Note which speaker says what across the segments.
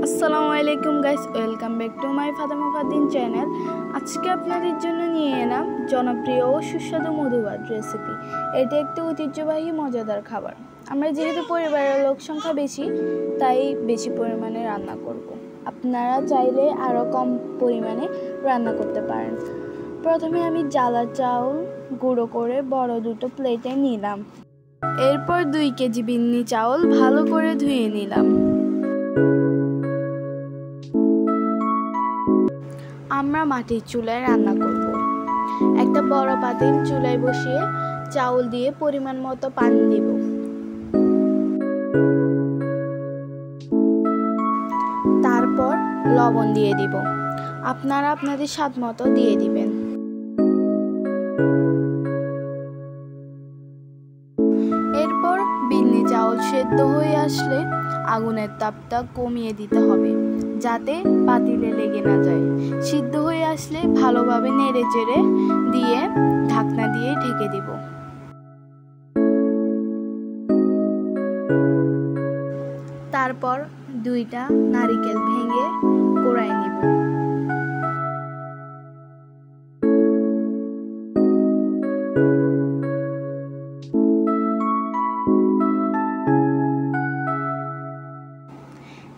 Speaker 1: আসসালামু আলাইকুম guys, welcome back to my Fatema Fardin channel. আজকে আপনাদের জন্য নিয়ে এলাম জনপ্রিয় ও সুস্বাদু মধুভাত রেসিপি। এটি একটি ঐতিহ্যবাহী মজাদার খাবার। আমরা যেহেতু পরিবারের লোক সংখ্যা বেশি, তাই বেশি পরিমাণে রান্না করব। আপনারা চাইলে আরও কম পরিমাণে রান্না করতে পারেন। প্রথমে আমি জ্বালা চাউল গুঁড়ো করে বড় দুটো প্লেটে নিলাম। এরপর 2 কেজি বিন্নি চাউল ভালো করে ধুয়ে নিলাম। আমরা মাটির চুলায় রান্না করব। একটা বড় পাতিল চুলায় বসিয়ে চাউল দিয়ে পরিমাণ মতো পানি দিব। তারপর লবণ দিয়ে দিব। আপনারা আপনাদের স্বাদ মতো দিয়ে দিবেন। এরপর বিন্নি চাউল সেদ্ধ হয়ে আসলে আগুনের তাপটা কমিয়ে দিতে হবে, যাতে পাতিলে লেগে না যায়। সিদ্ধ হয়ে আসলে ভালোভাবে নেড়ে চেড়ে দিয়ে ঢাকনা দিয়ে ঢেকে দিব। তারপর 2টা নারিকেল ভেঙে কোড়ায় নিব।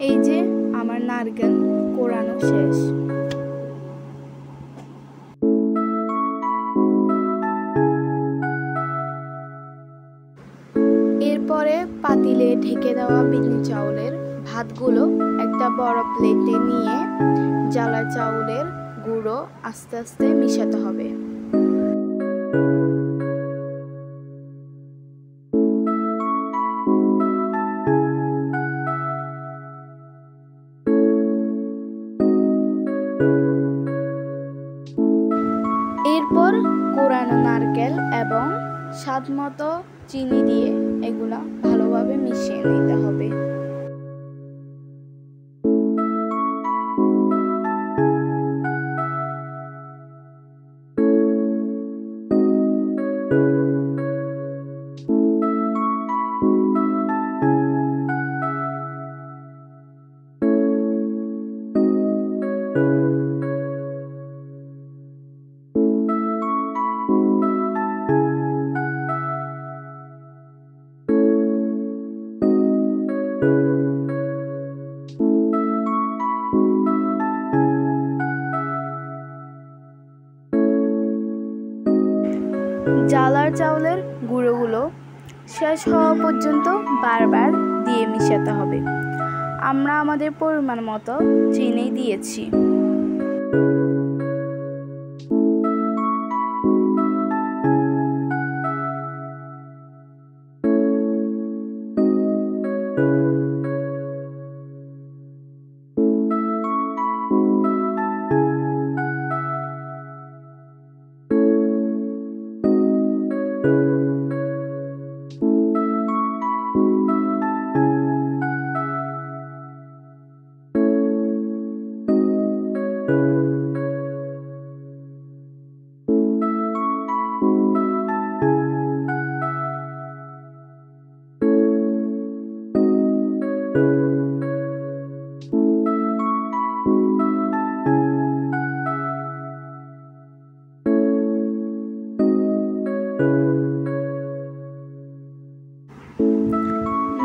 Speaker 1: এই যে আমার নারকেল কোড়ানো শেষ। এরপরে পাতিলে ঢেকে দেওয়া বিন্নি চাউলের ভাতগুলো একটা বড় প্লেটে নিয়ে জ্বালা চাউলের গুঁড়ো আস্তে আস্তে মিশাতে হবে। এরপর কোড়ানো নারকেল এবং স্বাদ মতো চিনি দিয়ে এগুলা ভালোভাবে মিশিয়ে নিতে হবে। জ্বালার চাউলের গুঁড়োগুলো শেষ হওয়া পর্যন্ত বারবার দিয়ে মিশাতে হবে। আমরা আমাদের পরিমাণ মতো চিনি দিয়েছি।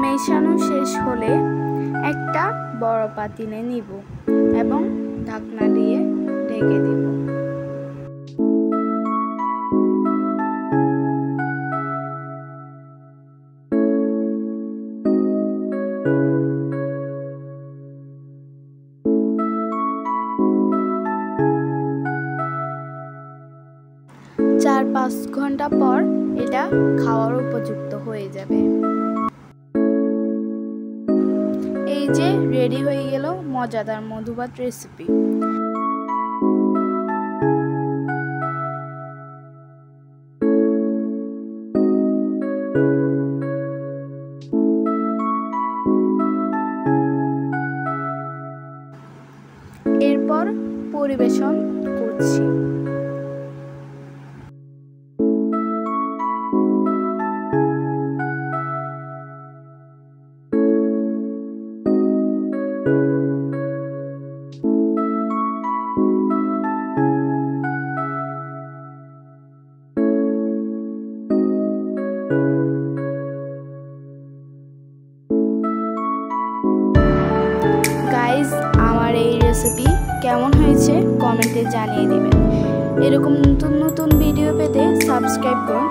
Speaker 1: মেশানো শেষ হলে একটা বড় পাতিলে নিব এবং ঢাকনা দিয়ে ঢেকে দিব। চার 5 ঘন্টা পর এটা খাওয়ার উপযুক্ত হয়ে যাবে। এই যে রেডি হয়ে গেল মজাদার মধুভাত রেসিপি। এরপর পরিবেশন করছি। গাইস, আমার এই রেসিপি কেমন হয়েছে কমেন্টে জানিয়ে দিবেন। এরকম নতুন নতুন ভিডিও পেতে সাবস্ক্রাইব করুন